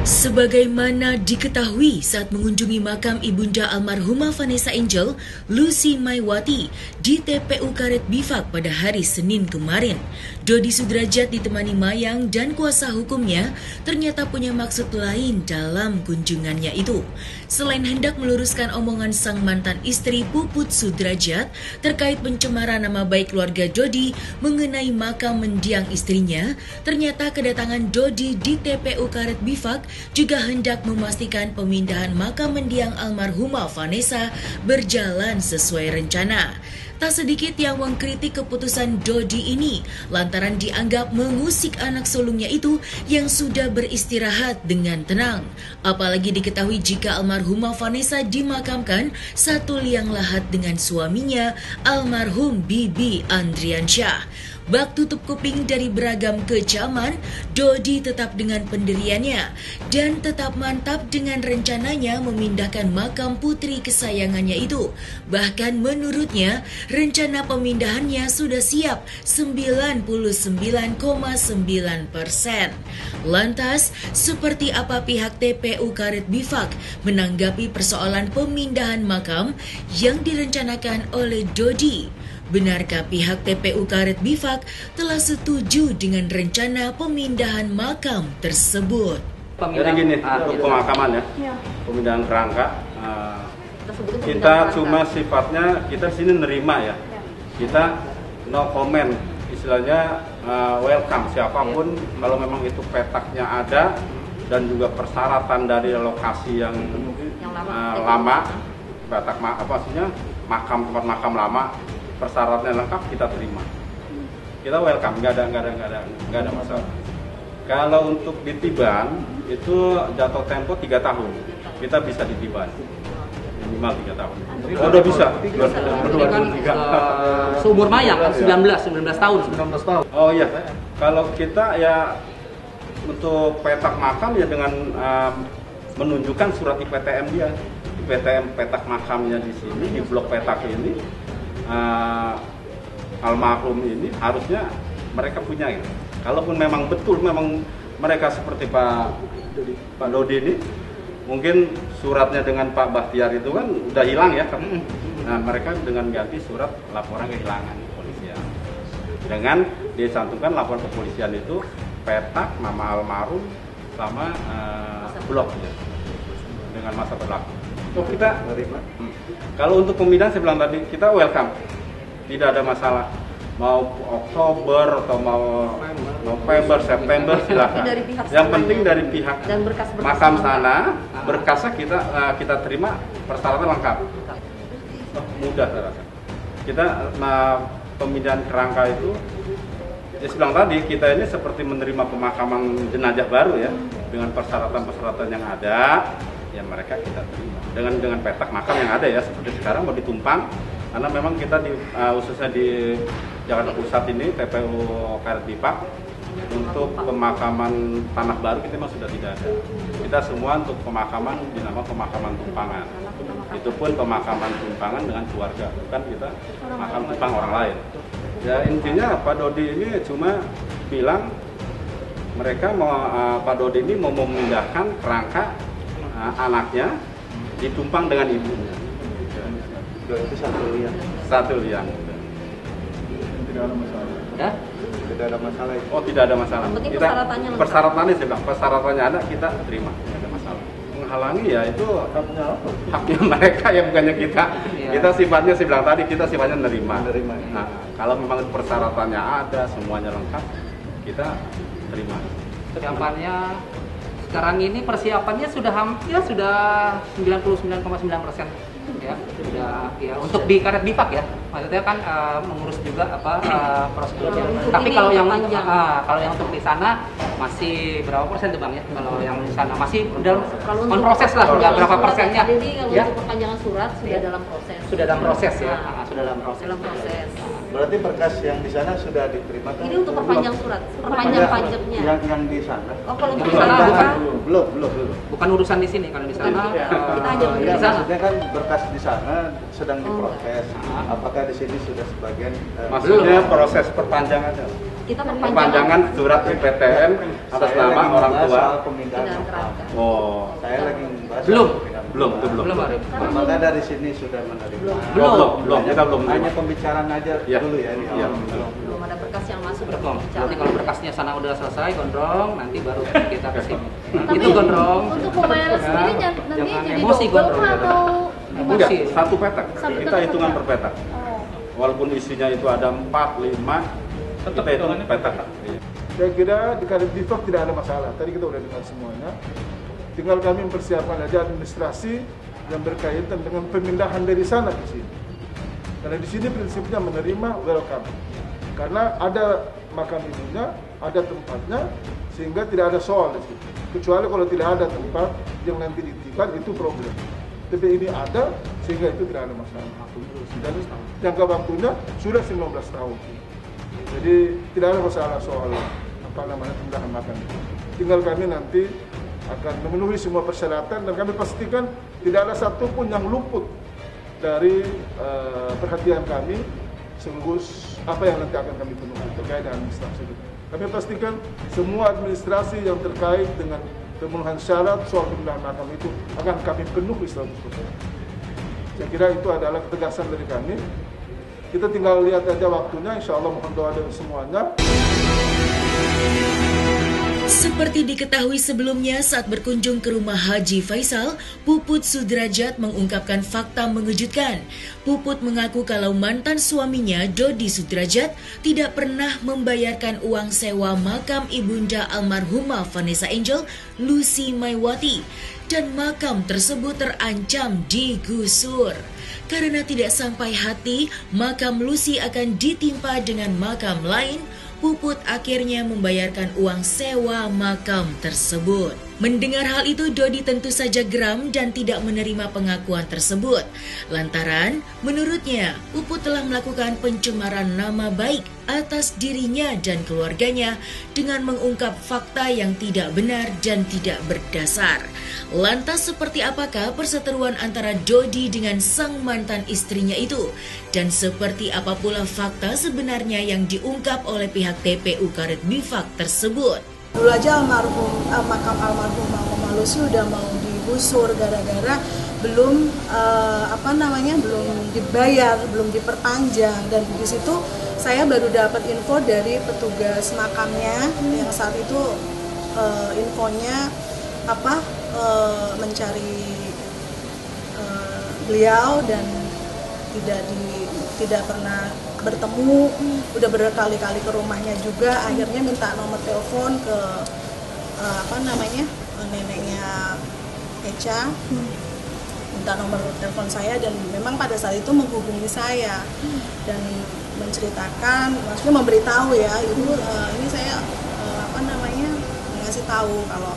Sebagaimana diketahui saat mengunjungi makam ibunda almarhumah Vanessa Angel, Lucy Maiwati, di TPU Karet Bifak pada hari Senin kemarin, Dodi Sudrajat ditemani Mayang dan kuasa hukumnya ternyata punya maksud lain dalam kunjungannya itu. Selain hendak meluruskan omongan sang mantan istri Puput Sudrajat terkait pencemaran nama baik keluarga Dodi mengenai makam mendiang istrinya, ternyata kedatangan Dodi di TPU Karet Bifak juga hendak memastikan pemindahan makam mendiang almarhumah Vanessa berjalan sesuai rencana. Tak sedikit yang mengkritik keputusan Dodi ini lantaran dianggap mengusik anak sulungnya itu yang sudah beristirahat dengan tenang. Apalagi diketahui jika almarhumah Vanessa dimakamkan satu liang lahat dengan suaminya almarhum Bibi Andriansyah. Bak tutup kuping dari beragam kecaman, Dodi tetap dengan pendiriannya dan tetap mantap dengan rencananya memindahkan makam putri kesayangannya itu. Bahkan menurutnya, rencana pemindahannya sudah siap 99,9%. Lantas, seperti apa pihak TPU Karet Bifak menanggapi persoalan pemindahan makam yang direncanakan oleh Dodi? Benarkah pihak TPU Karet Bifak telah setuju dengan rencana pemindahan makam tersebut? Jadi gini, untuk pemakaman ya, pemindahan kerangka, kita cuma sifatnya, kita sini nerima ya. Kita no comment, istilahnya welcome siapapun, kalau memang itu petaknya ada dan juga persyaratan dari lokasi yang lama, petak makam, tempat makam lama, persyaratannya lengkap, kita terima, kita welcome, nggak ada masalah. Kalau untuk ditiban itu jatuh tempo 3 tahun, kita bisa ditiban minimal 3 tahun. Oh, udah bisa. Seumur Mayang kan 19 tahun. Oh iya, kalau kita ya untuk petak makam ya dengan menunjukkan surat IPTM dia, IPTM petak makamnya di sini, di blok petak ini. Almarhum ini harusnya mereka punya gitu. Kalaupun memang betul memang mereka seperti Pak Dodi ini, mungkin suratnya dengan Pak Bahtiar itu kan udah hilang ya. Nah, mereka dengan ganti surat laporan kehilangan kepolisian, dengan dicantumkan laporan kepolisian itu petak nama almarhum sama blok ya, dengan masa berlaku. Oh, kita menerima. Kalau untuk pemindahan saya bilang tadi, kita welcome, tidak ada masalah. Mau Oktober atau mau November, September silakan. Yang penting dari pihak makam sana, berkasnya kita terima, persyaratan lengkap. Mudah saya rasa. Kita pemindahan kerangka itu, ya saya bilang tadi, kita ini seperti menerima pemakaman jenazah baru ya, dengan persyaratan-persyaratan yang ada. Ya mereka kita terima dengan petak makam yang ada ya, seperti sekarang mau ditumpang, karena memang kita khususnya di Jakarta Pusat ini TPU Karet Bifak untuk pemakaman tanah baru kita memang sudah tidak ada. Kita semua untuk pemakaman dinamakan pemakaman tumpangan. Itu pun pemakaman tumpangan dengan keluarga, bukan kita makam tumpang orang lain. Ya intinya Pak Dodi ini cuma bilang mereka Pak Dodi ini mau memindahkan kerangka anaknya ditumpang dengan ibunya. Itu Satu liang. Tidak ada masalah. Ya? Tidak ada masalah. Oh, tidak ada masalah. Kita persyaratannya saya bilang, persyaratannya ada, kita terima, tidak ada masalah. Menghalangi ya itu haknya mereka ya, bukannya kita. Kita sifatnya saya bilang tadi, kita sifatnya nerima. Nah, kalau memang persyaratannya ada, semuanya lengkap, kita terima. Persiapannya sekarang ini persiapannya sudah hampir 99,9% ya, sudah ya untuk di Karet Bifak ya, maksudnya kan mengurus juga prosedurnya. Tapi kalau yang untuk di sana masih berapa persen tuh Bang ya? Kalau yang di sana masih udah on proses lah, udah berapa persennya? Jadi kalau ya? untuk perpanjangan surat sudah dalam proses. Sudah dalam proses ya, sudah dalam proses. Berarti berkas yang di sana sudah diterima kan? Ini untuk perpanjang surat, perpanjang pajaknya. Yang di sana? Oh, kalau Yang di di sana sana bukan. Belum. Bukan urusan di sini, kalau di sana kita hanya di sana. Maksudnya kan berkas di di sana sedang diproses. Apakah di sini sudah sebagian? Maksudnya proses perpanjangannya. Kita Perpanjangan surat PTM atas Saya nama lagi orang membahas tua. soal pemindahan Tidak makam. terangkan. Oh, Saya lagi membahas Belum. soal pemindahan belum, makam. itu belum. Belum, Arif. Apakah dari sini sudah menerima? Belum, kita belum. Hanya pembicaraan aja Iya. dulu ya. Di Iya. awal. Belum ada berkas yang masuk. Berkong. Bicara. Nanti kalau berkasnya sana udah selesai, gondrong, nanti baru kita ke sini. Tapi Itu gondrong. untuk pembayaran sendiri nanti Jangan jadi emosi, double gondrong. kah atau enggak, Emosi. satu petak. Satu Kita petak hitungan saja. per petak. Oh. Walaupun isinya itu ada 4, 5, kita hitung petak. Saya kira di Karet Bifak tidak ada masalah. Tadi kita udah dengar semuanya. Tinggal kami mempersiapkan aja administrasi yang berkaitan dengan pemindahan dari sana ke sini. Karena di sini prinsipnya menerima welcome. Karena ada makam ibunya, ada tempatnya, sehingga tidak ada soal di situ. Kecuali kalau tidak ada tempat yang nanti ditinggal, itu problem. Tapi ini ada, sehingga itu tidak ada masalah. Dan jangka waktunya sudah 19 tahun. Jadi tidak ada masalah soal pemindahan makam itu. Tinggal kami nanti akan memenuhi semua persyaratan dan kami pastikan tidak ada satupun yang luput dari perhatian kami sekaligus apa yang nanti akan kami penuhi terkait dengan administrasi itu. Kami pastikan semua administrasi yang terkait dengan pemenuhan syarat soal pemindahan makam itu akan kami penuhi 100%. Saya kira itu adalah ketegasan dari kami. Kita tinggal lihat aja waktunya, insya Allah mohon doa dari semuanya. Seperti diketahui sebelumnya saat berkunjung ke rumah Haji Faisal, Puput Sudrajat mengungkapkan fakta mengejutkan. Puput mengaku kalau mantan suaminya, Dodi Sudrajat, tidak pernah membayarkan uang sewa makam ibunda almarhumah Vanessa Angel, Lucy Maywati, dan makam tersebut terancam digusur. Karena tidak sampai hati, makam Lucy akan ditimpa dengan makam lain. Puput akhirnya membayarkan uang sewa makam tersebut. Mendengar hal itu, Dodi tentu saja geram dan tidak menerima pengakuan tersebut. Lantaran, menurutnya, Puput telah melakukan pencemaran nama baik atas dirinya dan keluarganya dengan mengungkap fakta yang tidak benar dan tidak berdasar. Lantas seperti apakah perseteruan antara Dodi dengan sang mantan istrinya itu? Dan seperti apa pula fakta sebenarnya yang diungkap oleh pihak TPU Karet Bifak tersebut? Dulu aja makam almarhumah Oma Lucy udah mau digusur gara-gara belum belum dibayar, belum diperpanjang, dan di situ saya baru dapat info dari petugas makamnya yang saat itu infonya mencari beliau dan tidak pernah bertemu, udah berkali-kali ke rumahnya juga, akhirnya minta nomor telepon ke neneknya Echa, minta nomor telepon saya dan memang pada saat itu menghubungi saya dan menceritakan, maksudnya memberitahu ya, ibu ini saya ngasih tahu kalau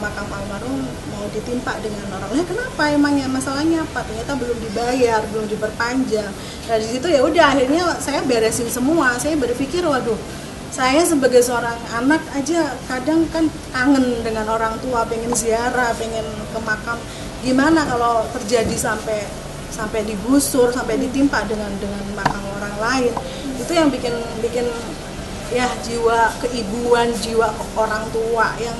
makam almarhum mau ditimpa dengan orang lain. Kenapa emangnya, masalahnya apa? Ternyata belum dibayar, belum diperpanjang. Nah di situ ya udah akhirnya saya beresin semua. Saya berpikir waduh, saya sebagai seorang anak aja kadang kan kangen dengan orang tua, pengen ziarah, pengen ke makam. Gimana kalau terjadi sampai digusur, sampai ditimpa dengan makam orang lain? Itu yang bikin ya jiwa keibuan, jiwa orang tua, yang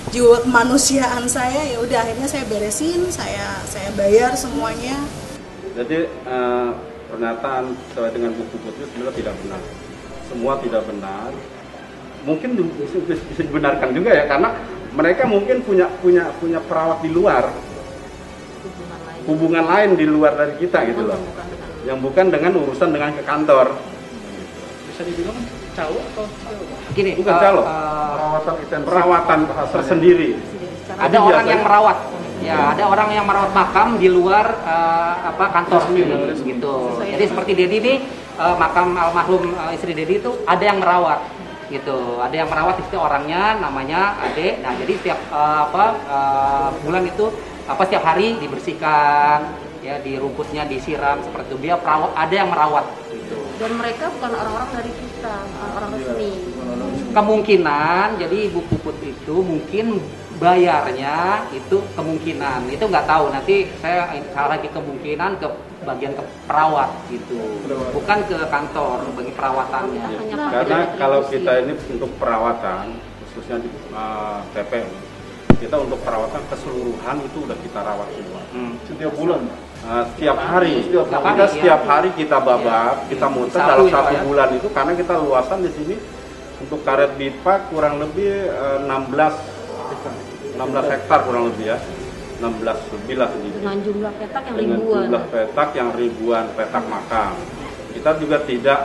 jiwa kemanusiaan saya, ya udah akhirnya saya beresin, saya bayar semuanya. Jadi pernyataan sesuai dengan buku itu sebenarnya tidak benar. Semua tidak benar. Mungkin bisa dibenarkan juga ya, karena mereka mungkin punya perawat di luar, hubungan lain di luar dari kita gitu loh, yang bukan dengan urusan dengan ke kantor. Bisa dibilang calo atau Gini, bukan calo, perawatan tersendiri. ada orang yang merawat, ya ada orang yang merawat makam di luar kantor gitu. Jadi seperti Dedi ini makam almarhum istri Dedi itu ada yang merawat gitu, ada yang merawat itu orangnya namanya Ade. Nah jadi setiap bulan itu setiap hari dibersihkan, ya di rumputnya disiram seperti itu. Dia perawat, ada yang merawat gitu. Dan mereka bukan orang-orang dari kita, orang resmi. Kemungkinan jadi Ibu Puput itu mungkin bayarnya itu kemungkinan itu nggak tahu, nanti saya lagi kemungkinan ke bagian ke perawat gitu, bukan ke kantor bagi perawatannya. Karena kalau kita ini untuk perawatan khususnya di TPU, kita untuk perawatan keseluruhan itu udah kita rawat semua. Setiap bulan. Setiap hari, setiap hari kita babat, kita muter dalam 1 bulan itu, karena kita luasan di sini untuk karet bipak kurang lebih 16 hektar kurang lebih ya, 16 lebih lah sedikit. Dengan jumlah petak yang Dengan ribuan. jumlah petak yang ribuan petak makam. Kita juga tidak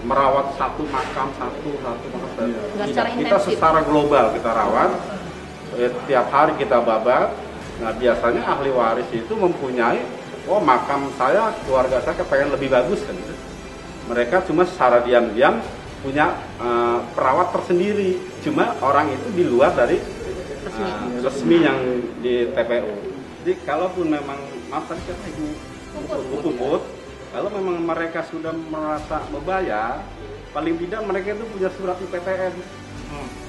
merawat satu makam. Secara Kita intensif. secara global kita rawat. Tiap hari kita babat. Nah biasanya ahli waris itu mempunyai, makam saya, keluarga saya kepengen lebih bagus kan gitu. Mereka cuma secara diam-diam punya perawat tersendiri, cuma orang itu di luar dari resmi yang di TPU. Jadi kalaupun memang maaf tadi kata Ibu Puput, kalau memang mereka sudah merasa membayar, paling tidak mereka itu punya surat IPTN.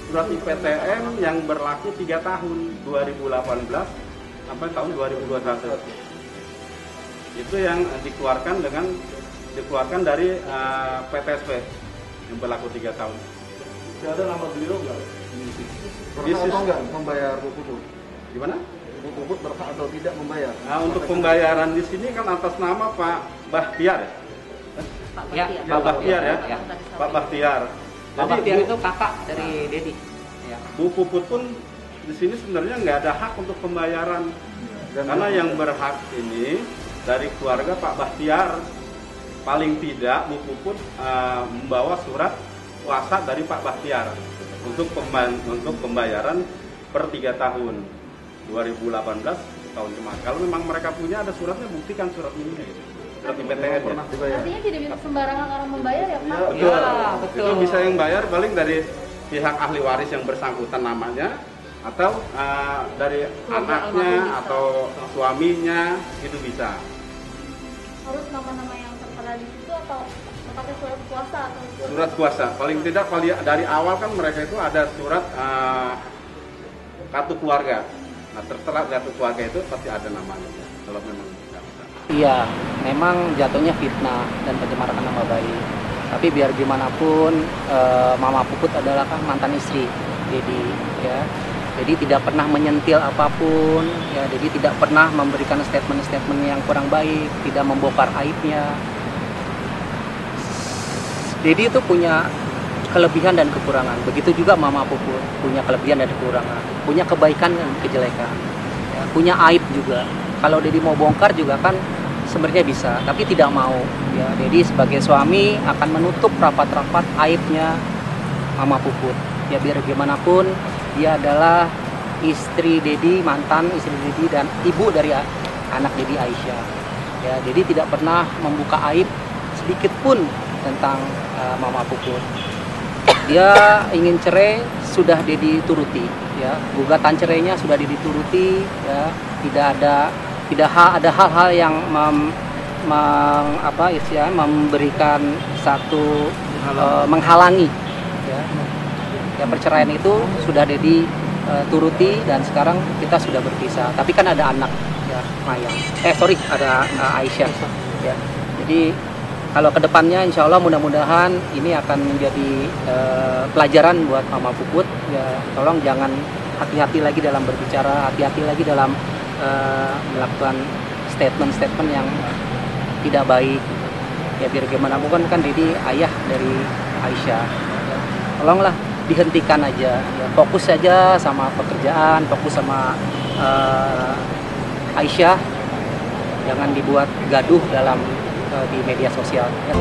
Surat IPTN yang berlaku 3 tahun, 2018 sampai tahun 2021. Itu yang dikeluarkan dari PTSP yang berlaku 3 tahun. Tidak ada nama beliau nggak? Berhak atau nggak membayar Bu Puput? Gimana? Bu Puput berhak atau tidak membayar? Nah, untuk pembayaran di sini kan atas nama Pak Bahtiar ya? Ya, Pak Bahtiar ya? Ya. Pak Bahtiar. Pak Bahtiar itu kakak dari Dedi. Ya. Bu Puput pun di sini sebenarnya nggak ada hak untuk pembayaran. Karena yang berhak ini dari keluarga Pak Bahtiar. Paling tidak Bu Puput membawa surat kuasa dari Pak Bahtiar untuk pembayaran per 3 tahun 2018 tahun kemarin. Kalau memang mereka punya ada suratnya, buktikan surat ini gitu. Surat IPTN ya. Artinya tidak bisa sembarangan orang membayar ya Pak? Betul. Betul. Itu bisa yang bayar paling dari pihak ahli waris yang bersangkutan namanya, atau dari anaknya atau suaminya, itu bisa. Harus nama-nama yang tertera di situ atau pakai surat kuasa atau Surat kuasa, paling tidak dari awal kan mereka itu ada surat kartu keluarga. Nah tertera kartu keluarga itu pasti ada namanya. Kalau memang tidak bisa. Iya, memang jatuhnya fitnah dan pencemaran nama baik. Tapi biar gimana pun, Mama Puput adalah kan mantan istri Dedi, ya. Jadi tidak pernah menyentil apapun, ya. Jadi tidak pernah memberikan statement-statement yang kurang baik, tidak membongkar aibnya. Dedi itu punya kelebihan dan kekurangan. Begitu juga Mama Puput punya kelebihan dan kekurangan, punya kebaikan dan kejelekan, ya. Punya aib juga. Kalau Dedi mau bongkar juga kan sebenarnya bisa, tapi tidak mau. Ya, Dedi sebagai suami akan menutup rapat-rapat aibnya Mama Puput. Ya biar gimana pun dia adalah istri Dedi, mantan istri Dedi dan ibu dari anak Dedi Aisyah. Ya, Dedi tidak pernah membuka aib sedikit pun tentang Mama Puput. Dia ingin cerai, sudah Dedi turuti. Ya, gugatan cerainya sudah Dedi turuti. Ya, tidak ada hal-hal yang memberikan satu menghalangi. Ya, perceraian itu sudah Dedi turuti dan sekarang kita sudah berpisah. Tapi kan ada anak, ya, Mayang. Ada Aisyah. Ya. Jadi kalau kedepannya insya Allah mudah-mudahan ini akan menjadi pelajaran buat Mama Puput. Ya, tolong jangan hati-hati lagi dalam berbicara, hati-hati lagi dalam melakukan statement-statement yang tidak baik. Ya biar gimana pun kan Dedi ayah dari Aisyah. Ya, tolonglah dihentikan aja, ya, fokus saja sama pekerjaan, fokus sama Aisyah, jangan dibuat gaduh dalam di media sosial. Ya.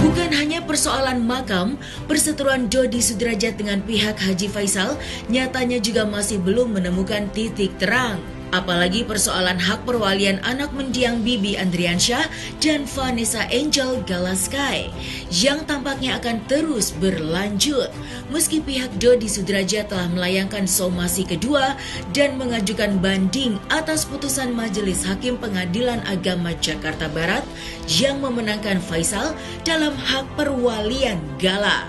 Bukan hanya persoalan makam, perseteruan Dodi Sudrajat dengan pihak Haji Faisal nyatanya juga masih belum menemukan titik terang. Apalagi persoalan hak perwalian anak mendiang Bibi Andriansyah dan Vanessa Angel Galaskai yang tampaknya akan terus berlanjut. Meski pihak Dodi Sudrajat telah melayangkan somasi kedua dan mengajukan banding atas putusan Majelis Hakim Pengadilan Agama Jakarta Barat yang memenangkan Faisal dalam hak perwalian Gala.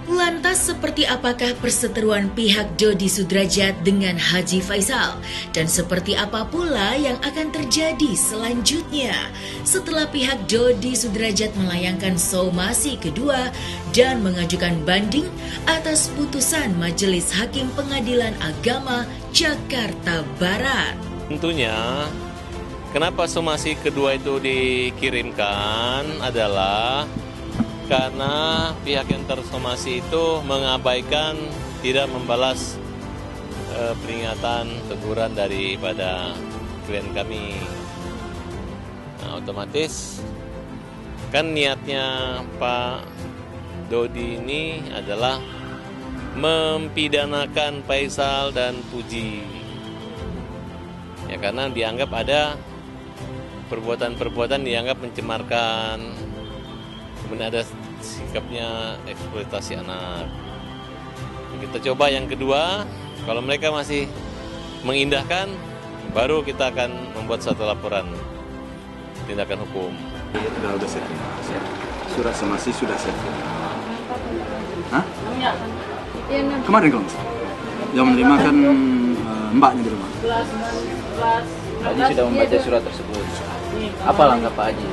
Lantas seperti apakah perseteruan pihak Dodi Sudrajat dengan Haji Faisal? Dan seperti apa pula yang akan terjadi selanjutnya setelah pihak Dodi Sudrajat melayangkan somasi kedua dan mengajukan banding atas putusan Majelis Hakim Pengadilan Agama Jakarta Barat? Tentunya, kenapa somasi kedua itu dikirimkan adalah karena pihak yang tersomasi itu mengabaikan, tidak membalas peringatan, teguran daripada klien kami. Nah, otomatis kan niatnya Pak Dodi ini adalah mempidanakan Faisal dan Puji. Ya, karena dianggap ada perbuatan-perbuatan dianggap mencemarkan, kemudian ada sikapnya eksploitasi anak. Kita coba yang kedua, kalau mereka masih mengindahkan, baru kita akan membuat satu laporan tindakan hukum. Sudah saya terima. Surat somasi sudah saya terima. Hah? Kemarin kalau misalnya. Yang menerima kan mbaknya di rumah. Pak Haji sudah membaca surat tersebut. Apa langkah Pak Haji?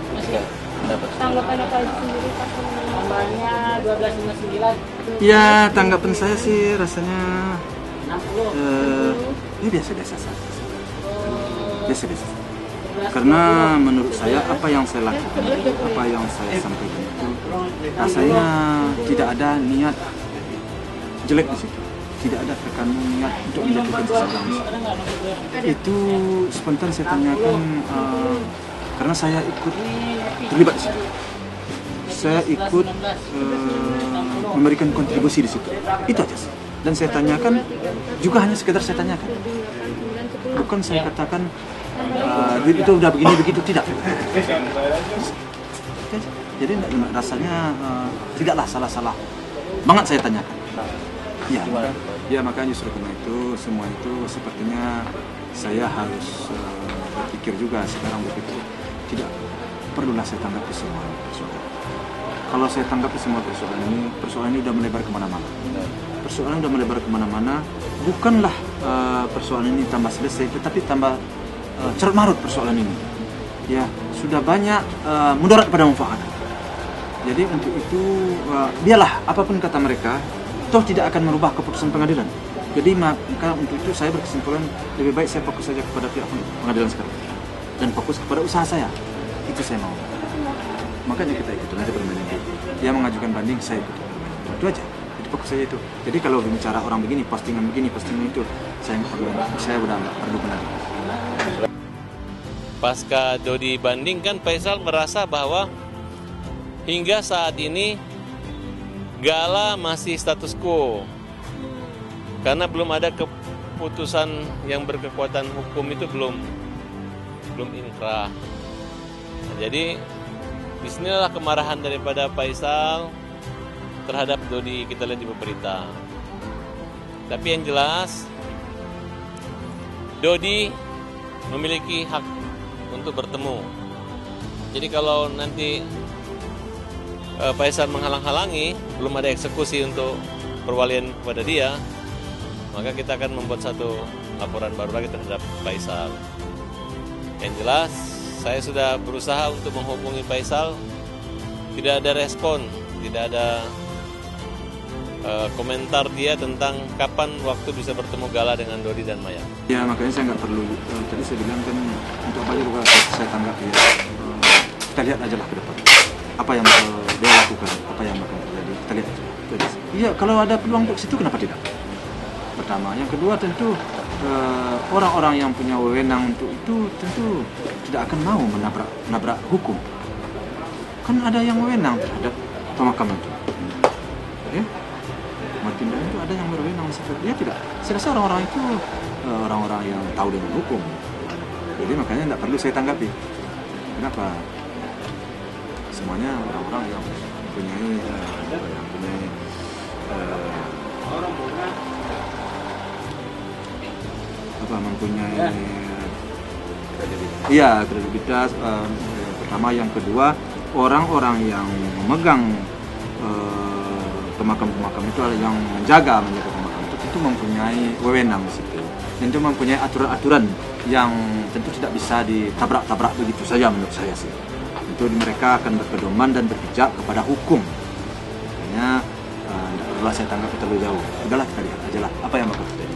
Tanggapan Pak Haji sendiri pas tambahnya 1259. Ya, tanggapan saya sih rasanya 60. Ini biasa-biasa saja. Biasa-biasa. Karena menurut saya apa yang saya lakukan, apa yang saya sampaikan itu rasanya tidak ada niat jelek di situ. Tidak ada terkandung niat untuk menjatuhkan seseorang. Itu spontan saya tanyakan karena saya ikut terlibat di situ. Saya ikut memberikan kontribusi di situ. Itu aja sih. Dan saya tanyakan juga hanya sekedar saya tanyakan. Bukan saya katakan itu udah begini begitu, tidak. Jadi rasanya tidaklah salah-salah banget saya tanyakan. Ya makanya justru karena itu semua itu sepertinya saya harus berpikir juga sekarang berpikir tidak perlulah saya tanggapi semua persoalan. Kalau saya tanggapi semua persoalan ini udah melebar kemana-mana. Persoalan udah melebar kemana-mana. Bukanlah persoalan ini tambah selesai, tetapi tambah carut marut persoalan ini. Ya sudah banyak mudarat pada manfaat. Jadi untuk itu biarlah apapun kata mereka, toh tidak akan merubah keputusan pengadilan. Jadi maka untuk itu saya berkesimpulan lebih baik saya fokus saja kepada pihak pengadilan sekarang dan fokus kepada usaha saya. Itu saya mau. Makanya kita ikut nanti bermain itu. Dia mengajukan banding, saya ikut. Itu aja. Jadi fokus saja itu. Jadi kalau bicara orang begini, postingan itu, saya udah nggak perlu benar. Pasca Dodi banding kan Faisal merasa bahwa hingga saat ini Gala masih status quo karena belum ada keputusan yang berkekuatan hukum itu belum inkrah. Nah, jadi disinilah kemarahan daripada Faisal terhadap Dodi kita lihat di berita. Tapi yang jelas Dodi memiliki hak untuk bertemu. Jadi kalau nanti Faisal menghalang-halangi, belum ada eksekusi untuk perwalian kepada dia, maka kita akan membuat satu laporan baru lagi terhadap Faisal. Yang jelas, saya sudah berusaha untuk menghubungi Faisal, tidak ada respon, tidak ada komentar dia tentang kapan waktu bisa bertemu Gala dengan Dodi dan Maya. Ya makanya saya nggak perlu, tadi saya bilang kan untuk apa aja juga saya tanggapi ya. Kita lihat aja lah ke depan. Apa yang dia lakukan, apa yang akan terjadi, kita lihat aja. Iya, kalau ada peluang untuk situ kenapa tidak? Pertama, yang kedua tentu orang-orang yang punya wewenang untuk itu tentu tidak akan mau menabrak hukum. Kan ada yang wewenang terhadap pemakaman itu. Ya? Tindakan itu ada yang berwenang seperti dia tidak. Saya rasa orang-orang itu orang-orang yang tahu dengan hukum. Jadi makanya tidak perlu saya tanggapi. Kenapa? Semuanya orang-orang yang mempunyai kredibilitas. Pertama, yang kedua orang-orang yang memegang pemakam-pemakam itu yang menjaga pemakam itu tentu mempunyai wewenang di situ. Tentu mempunyai aturan-aturan yang tentu tidak bisa ditabrak-tabrak begitu saja menurut saya sih. Tentu mereka akan berpedoman dan berpijak kepada hukum. Makanya tidak perlu saya tanggapi terlalu jauh. Udahlah kita lihat aja lah apa yang bakal terjadi.